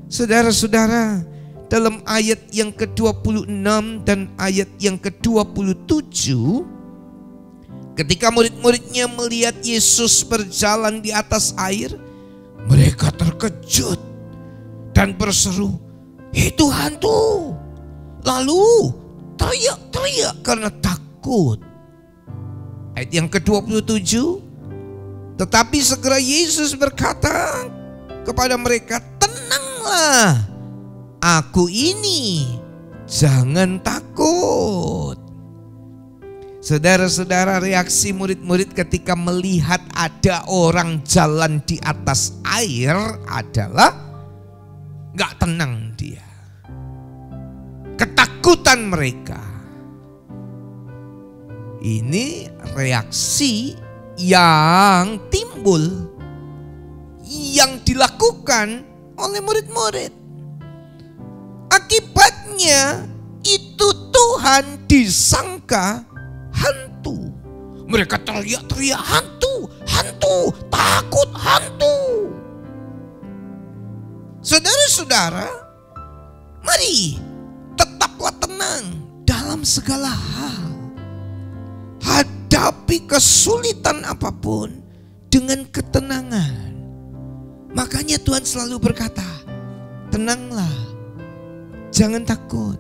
Saudara-saudara, dalam ayat yang ke-26 dan ayat yang ke-27, ketika murid-muridnya melihat Yesus berjalan di atas air, mereka terkejut dan berseru, "Itu hantu!" Lalu teriak-teriak karena takut. Ayat yang ke-27, tetapi segera Yesus berkata kepada mereka, "Tenanglah, Aku ini, jangan takut." Saudara-saudara, reaksi murid-murid ketika melihat ada orang jalan di atas air adalah gak tenang dia. Ketakutan mereka. Ini reaksi yang timbul, yang dilakukan oleh murid-murid. Akibatnya itu Tuhan disangka hantu. Mereka teriak-teriak, "Hantu, hantu, takut hantu." Saudara-saudara, mari tetaplah tenang dalam segala hal. Hadapi kesulitan apapun dengan ketenangan. Makanya Tuhan selalu berkata, "Tenanglah, jangan takut."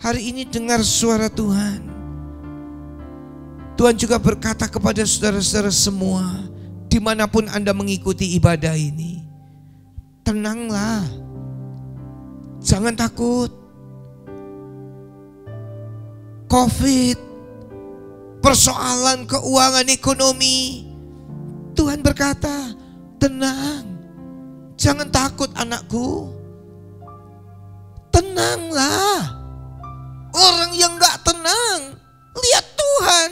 Hari ini dengar suara Tuhan. Tuhan juga berkata kepada saudara-saudara semua, dimanapun Anda mengikuti ibadah ini, tenanglah, jangan takut. Covid, persoalan keuangan ekonomi, Tuhan berkata, tenang, jangan takut anakku. Tenanglah. Orang yang gak tenang lihat Tuhan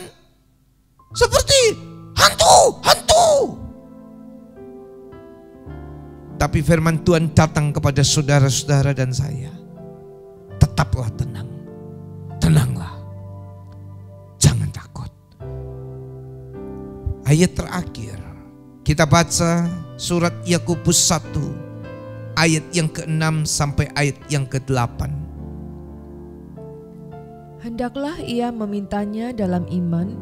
seperti hantu. Tapi firman Tuhan datang kepada saudara-saudara dan saya. Tetaplah tenang. Tenanglah. Jangan takut. Ayat terakhir kita baca surat Yakobus 1 ayat yang ke-6 sampai ayat yang ke-8. Hendaklah ia memintanya dalam iman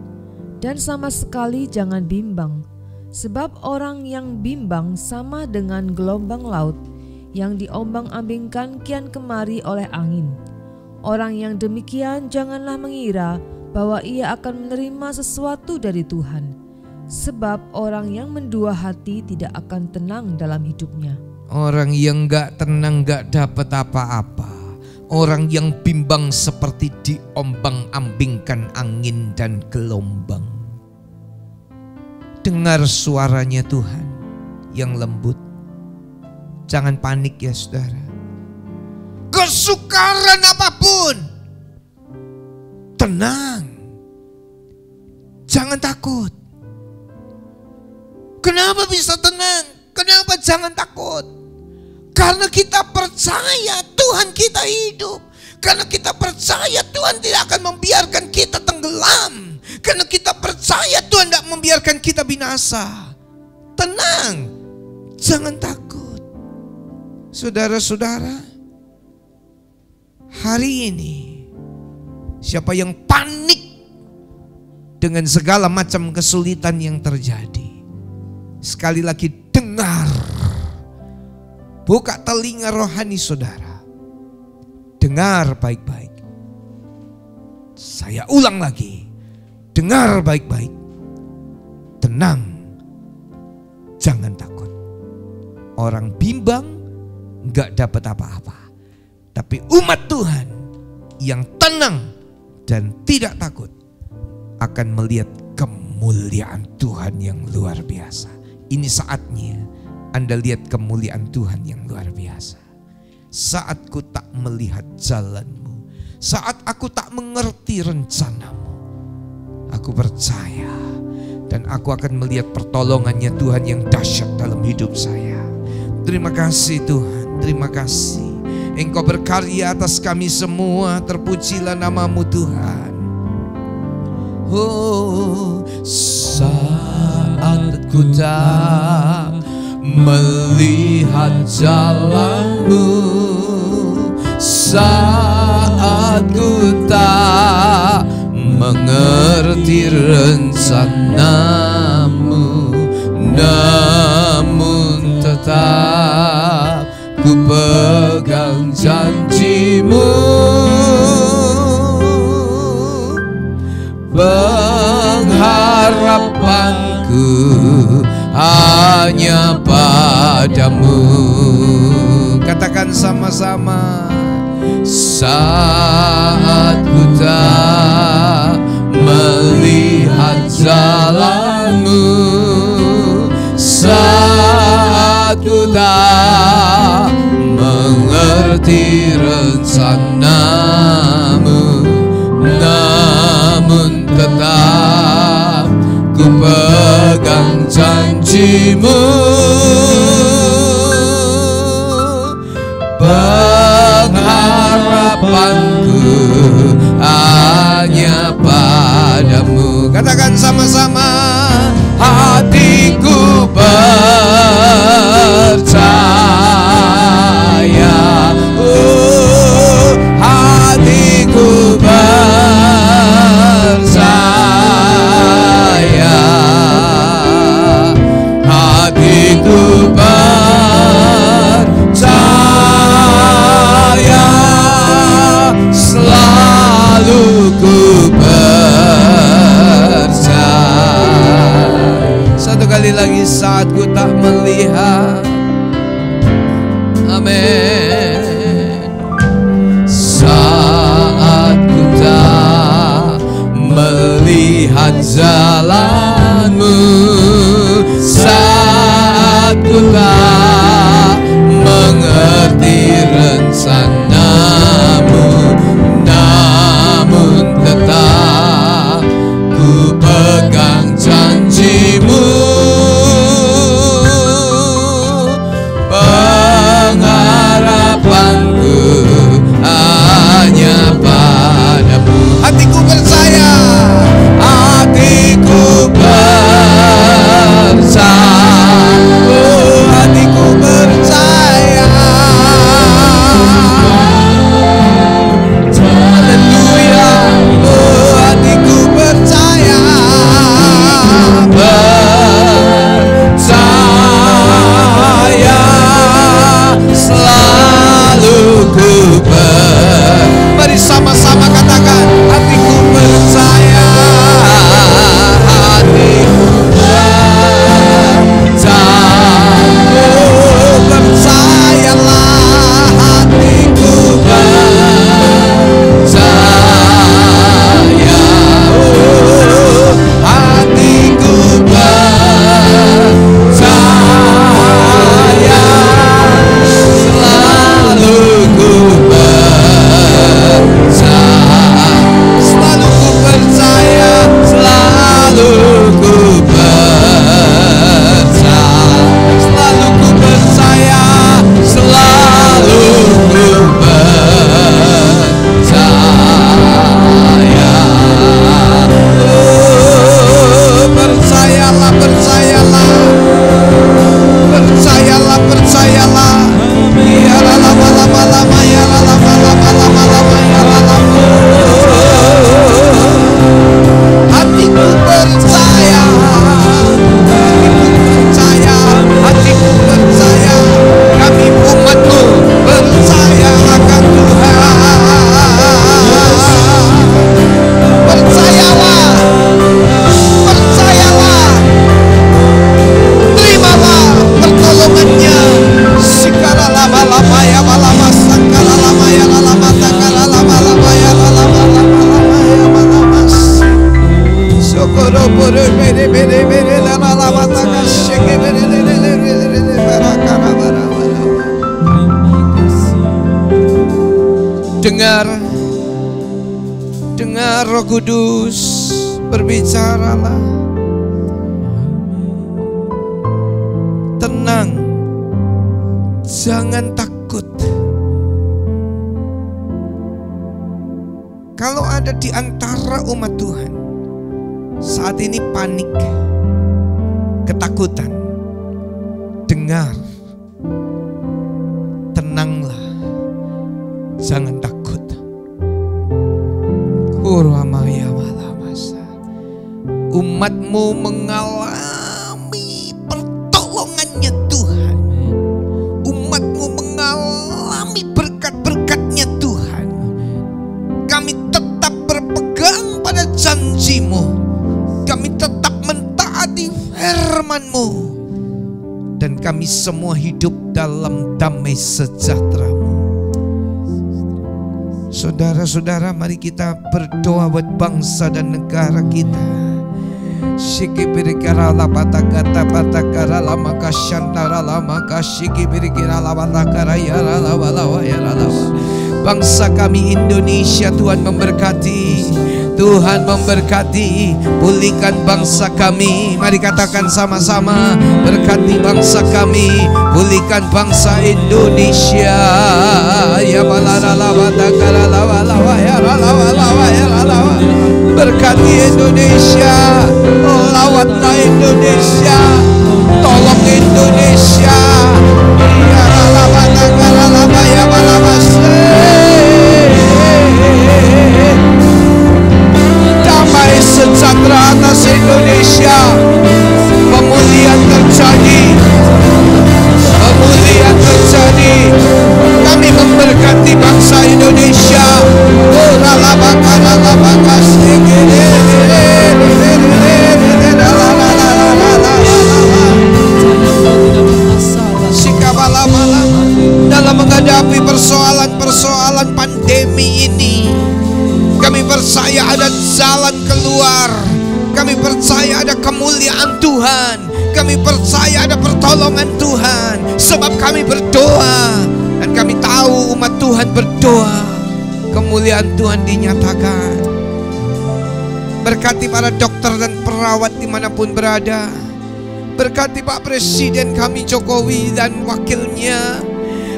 dan sama sekali jangan bimbang, sebab orang yang bimbang sama dengan gelombang laut yang diombang-ambingkan kian kemari oleh angin. Orang yang demikian janganlah mengira bahwa ia akan menerima sesuatu dari Tuhan, sebab orang yang mendua hati tidak akan tenang dalam hidupnya. Orang yang gak tenang gak dapat apa-apa. Orang yang bimbang seperti diombang-ambingkan angin dan gelombang. Dengar suaranya Tuhan yang lembut. Jangan panik ya saudara. Kesukaran apapun, tenang. Jangan takut. Kenapa bisa tenang? Kenapa jangan takut? Karena kita percaya Tuhan kita hidup. Karena kita percaya Tuhan tidak akan membiarkan kita tenggelam. Karena kita percaya Tuhan tidak membiarkan kita binasa. Tenang, jangan takut. Saudara-saudara, hari ini siapa yang panik dengan segala macam kesulitan yang terjadi, sekali lagi dengar. Buka telinga rohani saudara. Dengar baik-baik. Saya ulang lagi. Dengar baik-baik. Tenang. Jangan takut. Orang bimbang gak dapat apa-apa. Tapi umat Tuhan yang tenang dan tidak takut akan melihat kemuliaan Tuhan yang luar biasa. Ini saatnya Anda lihat kemuliaan Tuhan yang luar biasa. Saat ku tak melihat jalanmu, saat aku tak mengerti rencanamu, aku percaya dan aku akan melihat pertolongannya Tuhan yang dahsyat dalam hidup saya. Terima kasih Tuhan, terima kasih. Engkau berkarya atas kami semua, terpujilah namamu Tuhan. Oh, saat ku tak melihat jalanmu, saat ku tak mengerti rencanamu, namun tetap ku pegang janjimu. Pengharapanku hanya padamu. Katakan sama-sama. Saat ku tak melihat jalanmu, saat ku tak mengerti rencanamu, namun tetap ku pegang janjimu. Pengharapanku hanya padamu. Katakan sama-sama. Hatiku percaya, oh, hatiku percaya, hatiku percaya, selalu ku percaya. Satu kali lagi, saat ku tak melihat. Amin. Saat ku tak melihat jalanmu, saat ku tak mengerti rencanamu, namun tetap ku pegang janjimu. Pengharapanku hanya padamu. Hatiku percaya, hatiku percaya, oh, hatiku percaya, Dengar Roh Kudus, berbicaralah. Tenang, jangan takut. Kalau ada di antara umat Tuhan saat ini panik, ketakutan, dengar, tenanglah, jangan takut. Umatmu mengalami pertolongannya Tuhan. Umatmu mengalami berkat-berkatnya Tuhan. Kami tetap berpegang pada janji-Mu. Kami tetap mentaati firman-Mu. Dan kami semua hidup dalam damai sejahtera-Mu. Saudara-saudara, mari kita berdoa buat bangsa dan negara kita. Shiki birikara la patakata patakara la makashantara la makashiki birikara la patakara yara la walawa yara la. Bangsa kami Indonesia, Tuhan memberkati. Tuhan memberkati, pulihkan bangsa kami. Mari katakan sama-sama, berkati bangsa kami, pulihkan bangsa Indonesia. Ya balalala watakara lawa lawa ya lawa lawa ya lawa. Berkati Indonesia, lawatlah Indonesia, tolong Indonesia. Ya lawa watakara lawa ya lawa. Damai sejahtera atas Indonesia, pemulihan terjadi, pemulihan terjadi. Kami memberkati bangsa Indonesia. Dalam menghadapi persoalan-persoalan pandemi ini, kami percaya ada jalan keluar. Kami percaya ada kemuliaan Tuhan. Kami percaya ada pertolongan Tuhan. Sebab kami berdoa. Dan kami tahu umat Tuhan berdoa, kemuliaan Tuhan dinyatakan. Berkati para dokter dan perawat dimanapun berada. Berkati Pak Presiden kami Jokowi dan wakilnya.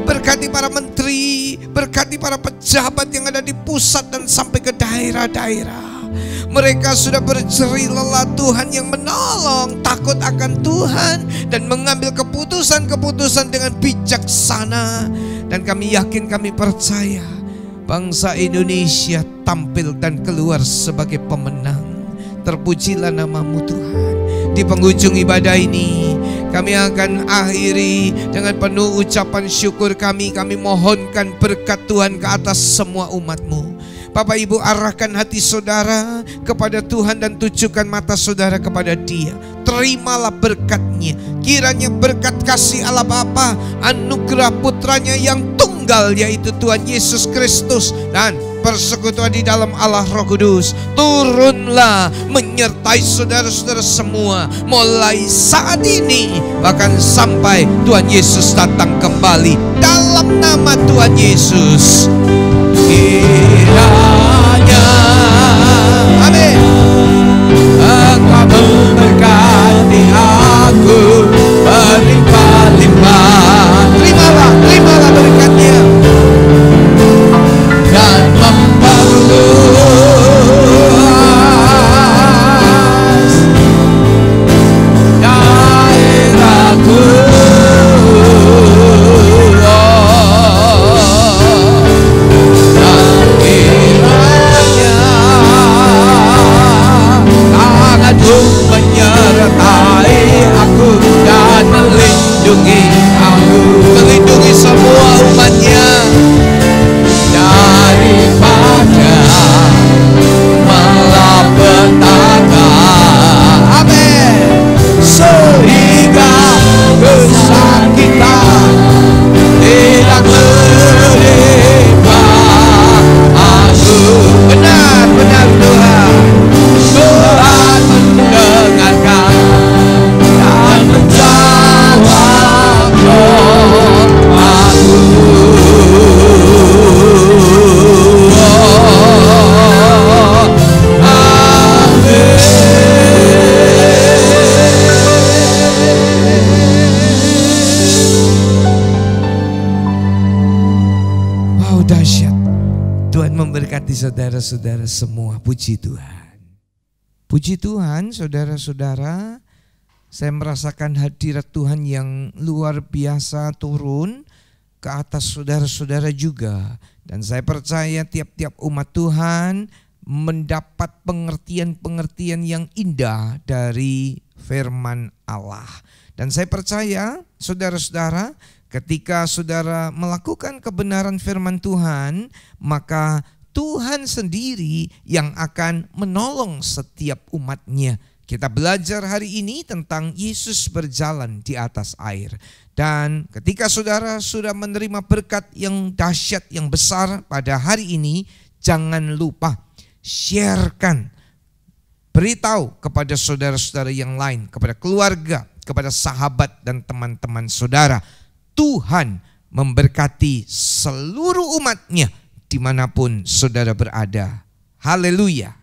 Berkati para menteri, berkati para pejabat yang ada di pusat dan sampai ke daerah-daerah. Mereka sudah berjeri lelah, Tuhan yang menolong, takut akan Tuhan dan mengambil keputusan-keputusan dengan bijaksana. Dan kami yakin, kami percaya bangsa Indonesia tampil dan keluar sebagai pemenang. Terpujilah nama-Mu Tuhan. Di penghujung ibadah ini kami akan akhiri dengan penuh ucapan syukur kami. Kami mohonkan berkat Tuhan ke atas semua umat-Mu. Bapak Ibu, arahkan hati saudara kepada Tuhan dan tujukan mata saudara kepada Dia. Terimalah berkat-Nya. Kiranya berkat kasih Allah Bapa, anugerah putranya yang tunggal, yaitu Tuhan Yesus Kristus, dan persekutuan di dalam Allah Roh Kudus turunlah menyertai saudara-saudara semua, mulai saat ini bahkan sampai Tuhan Yesus datang kembali. Dalam nama Tuhan Yesus, kiranya amin. Engkau memberkati aku berlimpah-limpah. Terimalah berkat-Nya dan memperluas daerahku. Dan saudara-saudara semua. Puji Tuhan. Puji Tuhan, saudara-saudara. Saya merasakan hadirat Tuhan yang luar biasa turun ke atas saudara-saudara juga. Dan saya percaya tiap-tiap umat Tuhan mendapat pengertian-pengertian yang indah dari firman Allah. Dan saya percaya saudara-saudara, ketika saudara melakukan kebenaran firman Tuhan, maka Tuhan sendiri yang akan menolong setiap umatnya. Kita belajar hari ini tentang Yesus berjalan di atas air. Dan ketika saudara sudah menerima berkat yang dahsyat, yang besar pada hari ini, jangan lupa sharekan, beritahu kepada saudara-saudara yang lain, kepada keluarga, kepada sahabat dan teman-teman saudara. Tuhan memberkati seluruh umatnya dimanapun saudara berada. Haleluya.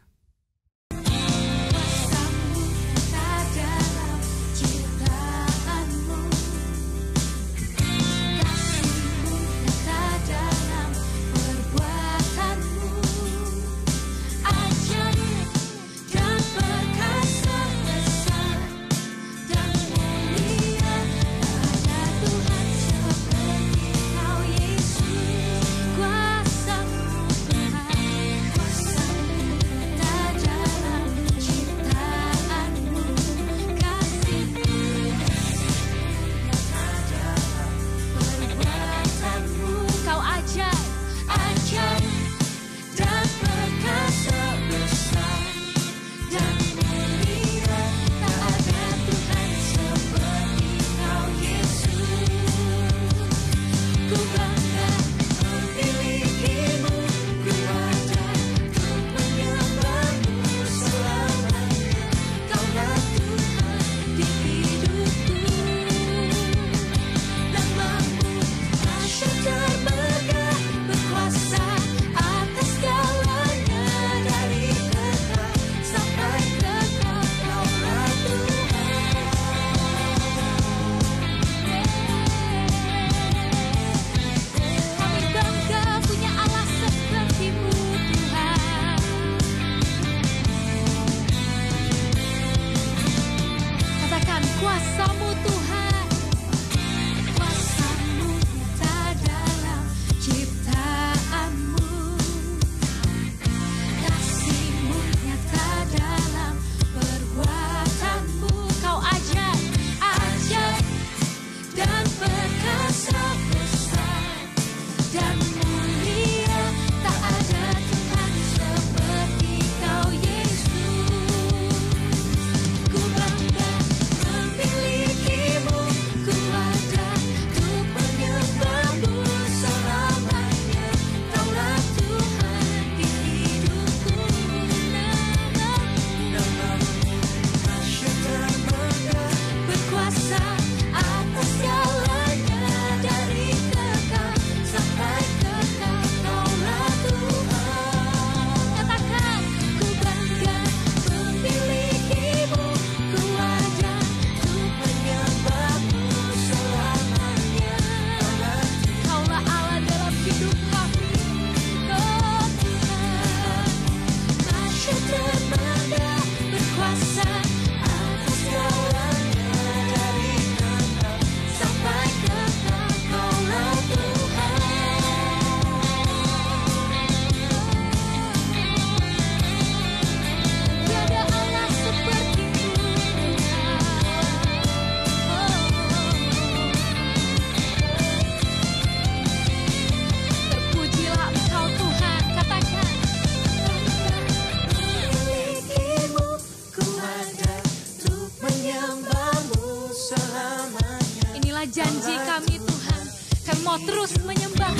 Janji kami Tuhan, kami mau terus menyembah